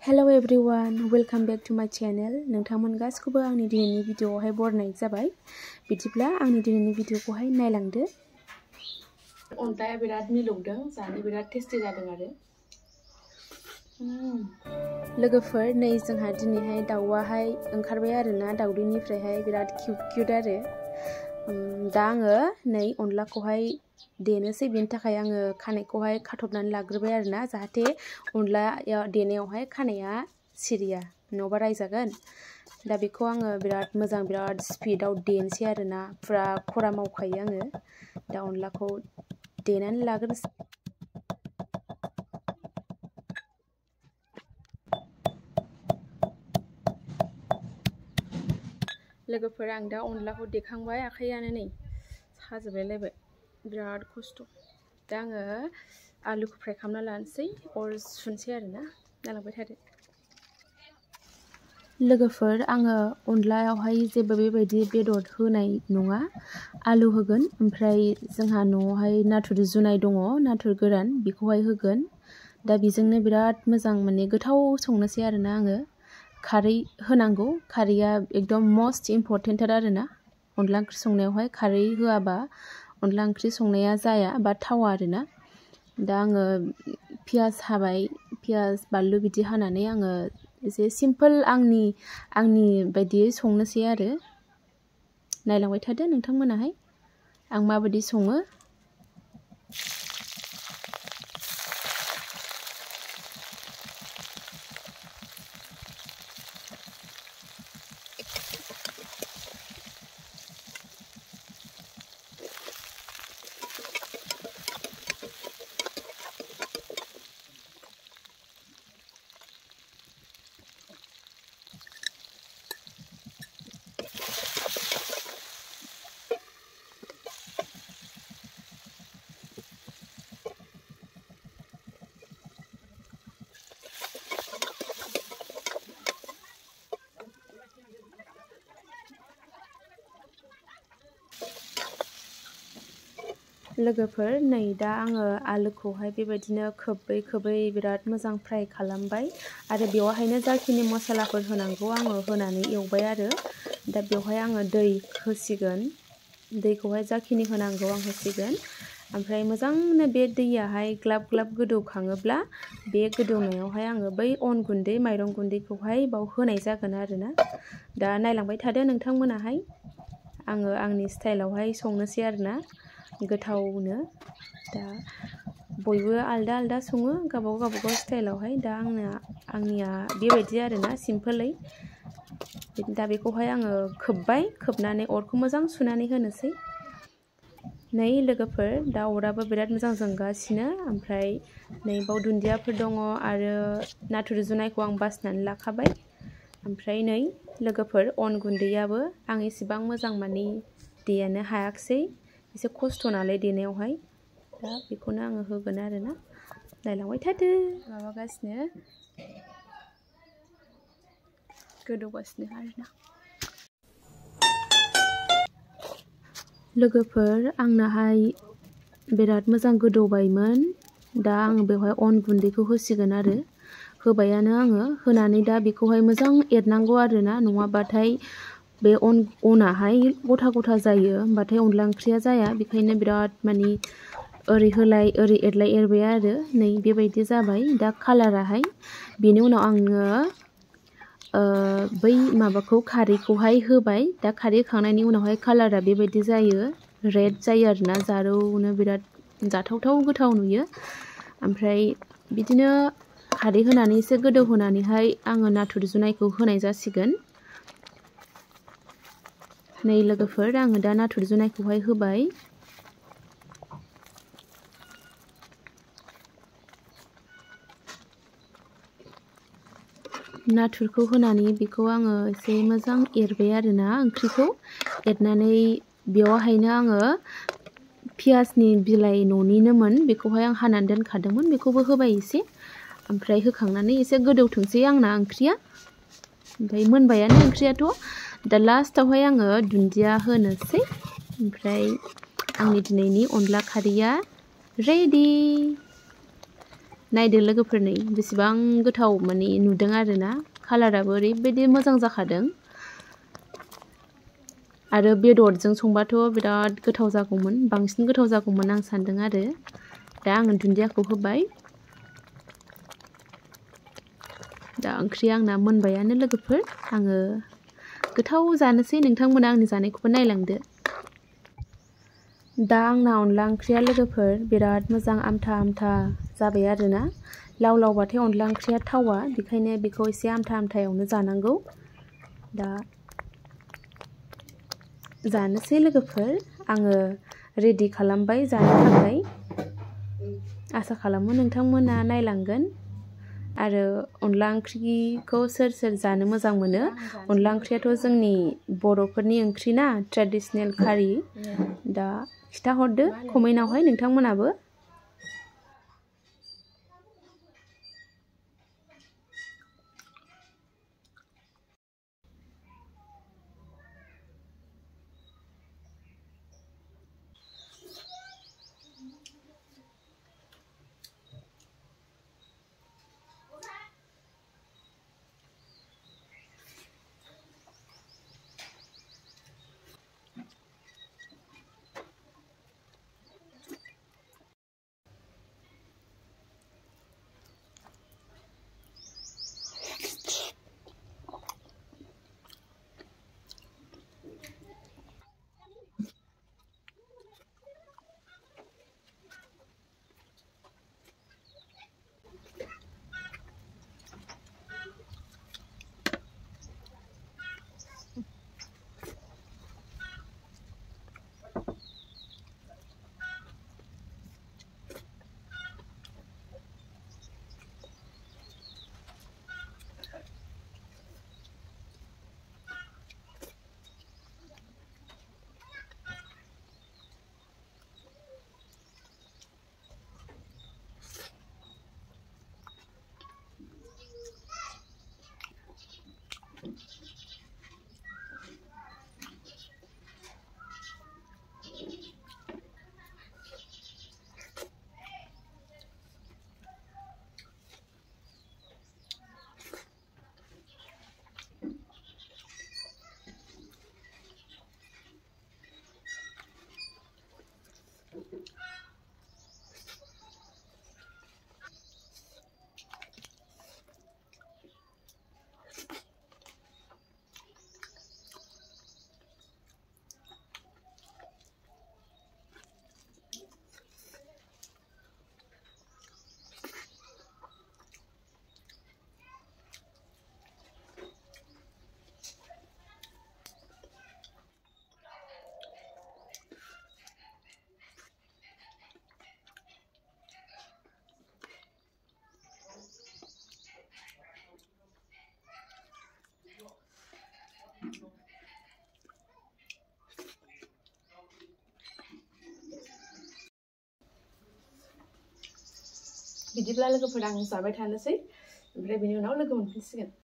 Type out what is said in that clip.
Hello everyone, welcome back to my channel. नोंथांमोन गासिखौबो आंनि दिनैनि भिडिअआवहाय बरायनाय जाबाय। बिदिब्ला आंनि दिनैनि भिडिअखौहाय नायलांदो। अनलाया बिराद मिलौदों, जानो बिराद टेस्टि जादों आरो। लोगोफोर नै जोंहा दिनैहाय दाउआहाय ओंखारबाय आरोना, दाउदैनिफ्रायहाय बिराद किउट आरो। दा आङो नै अनलाखौहाय देनोसै, बेनि थाखाय आङो खानायखौहाय खाथबनानै लाग्रोबाय आरोना, जाहाथे अनला देनायावहाय खानाया सिरिया, नङाबा रायजागोन। दा बेखौ आङो बिराद मोजां, बिराद स्पिडआव देनोसै आरोना, फुरा खरा मावखायो आङो। दा अनलाखौ देनानै लाग्रोनोसै। लोगोफोर आं दा अनलाखौ देखांबाय, आखायानो नै साजोबलायलायबाय, बिराद खस्थ'। दा आङो आलुखौ फ्राय खालामना लानोसै, अर सुनोसै आरोना, नायलांबाय थादो। लोगोफोर आङो अनलायावहाय जेबो बेबायदि बेदर होनाय नङा, आलु होगोन, ओमफ्राय जोंहा न'आवहाय नाथुर जुनाय दङ, नाथुर गोरान, बेखौहाय होगोन। दा बेजोंनो बिराद मोजां माने गोथाव संनोसै आरोना आङो। खारै होनांगौ, खारैया एकदम मस्ट इम्परटेन्ट आरोना अनला ओंख्रि संनायावहाय। खारै होआबा अनला ओंख्रि संनाया जाया बा थावा आरोना। दा आङो पियाज हाबाय, पियाज बानलु बिदि हानानै आङो एसे सिम्पोल आंनि बायदियै संनोसै आरो। नायलांबाय थादो नोंथांमोनाहाय आं माबायदि सङो। लोगोफोर नै दा आङो आलुखौहाय बेबायदिनो खोबै बिराद मोजां फ्राय खालामबाय, आरो बेवहायनो जाखिनि मसलाफोर होनांगौ आङो होनानै एवबाय आरो। दा बेवहाय आङो दै होसिगोन, दैखौहाय जाखिनि होनांगौ आं होसिगोन। ओमफ्राय मोजांनो बे दैयाहाय ग्लाब ग्लाब गोदौखाङोब्ला, बे गोदौनायावहाय आङो बै अन गुन्दै, माइरं गुन्दैखौहाय बाव होनाय जागोन आरोना। दा नायलांबाय थादो नोंथांमोनाहाय, आङो आंनि स्टाइलावहाय संनोसै आरोना, गोथावनो। दा बयबो आलदा आलदा सङो, गावबागाव स्टाइलावहाय। दा आंनिया बेबायदि आरोना, सिम्पोलै। दा बेखौहाय आङो खोबबाय, खोबनानै अरखौ मोजां सुनानै होनोसै। नै लोगोफोर दा अराबो बिराद मोजां जोंगासिनो, ओमफ्राय नै बाव दुन्दियाफोर दङ, आरो नाथुर जुनायखौ आं बासिनानै लाखाबाय। ओमफ्राय नै लोगोफोर अन गुन्दैयाबो आं एसेबां मोजां माने देनो हायाखिसै, एसे खस्थ' नालाय देनायावहाय। दा बेखौनो आङो होगोन आरोना, नायलांबाय थादो। माबागासिनो, गोदौगासिनो आरोना। लोगोफोर आंनाहाय बिराद मोजां गोदौबायमोन। दा आङो बेवहाय अन गुन्दैखौ होसिगोन आरो, होबायानो आङो। होनानै दा बेखौहाय मोजां एरनांगौ आरोना, नङाबाथाय बे अनाहाय गथा गथा जायो, होमबाथाय अनला ओंख्रिया जाया। बेखायनो बिराद माने ओरै होलाय ओरै एरलाय एरबाय आरो, नै बेबायदि जाबाय दा कालाराहाय। बेनि उनाव आङो बै माबाखौ, खारैखौहाय होबाय। दा खारै होखांनायनि उनावहाय कालारा बेबायदि जायो, रेड जायो आरोना, जारौनो बिराद जाथावथाव गोथाव नुयो। ओमफ्राय बिदिनो खारै होनानै एसे गोदौ होनानैहाय आङो नाथुर जुनायखौ होनाय जासिगोन। नै लोगोफोर आङो दा नाथुर जुनायखौहाय होबाय। नाथुरखौ होनानै बेखौ आङो एसे मोजां एरबाय आरोना, ओंख्रिखौ एरनानै बेवहायनो आङो पियाजनि बिलाइ न'निनोमोन, बेखौहाय आं हानानै दोनखादोंमोन, बेखौबो होबाय एसे। ओमफ्राय होखांनानै एसे गोदौथोंसै आंना ओंख्रिया, ओमफ्राय मोनबायानो ओंख्रियाथ'। दा लास्टावहाय आङो दुन्दिया होनोसै, ओमफ्राय आंनि दिनैनि अनला खारैया रेडि। नायदो लोगोफोरनि बेसेबां गोथाव माने नुदों आरोना कालाराबो ओरैबायदि मोजां जाखादों आरो बेदरजों संबाथ' बिराद गोथाव जागौमोन बांसिन गोथाव जागौमोन आं सान्दों आरो दा आङो दुन्दियाखौ होबाय दा ओंख्रिया आंना मोनबायानो लोगोफोर आङो गोथाव जानोसै नोंथांमोना आंनि जानायखौबो नायलांदो दा आंना अनला ओंख्रिया लोगोफोर बिराद मोजां आमथा आमथा जाबाय आरोना लाव लावबाथाय अनला ओंख्रिया थावा बेखायनो बेखौ एसे आमथा आमथायावनो जानांगौ दा जानोसै लोगोफोर आङो रेडि खालामबाय जानो थाखाय आसा खालामो नोंथांमोना नायलांगोन आरो अनला ओंख्रिखौ सोर सोर जानो मोजां मोनो अनला ओंख्रियाथ' जोंनि बर'फोरनि ओंख्रि ना ट्रेडिशनेल कारि दा खिथाहरदो कमेन्टआवहाय नोंथांमोनाबो बिदिब्ला लोगोफोर आं जाबाय थानोसै ओमफ्राय बेनि उनाव लोगो मोनफिनसिगोन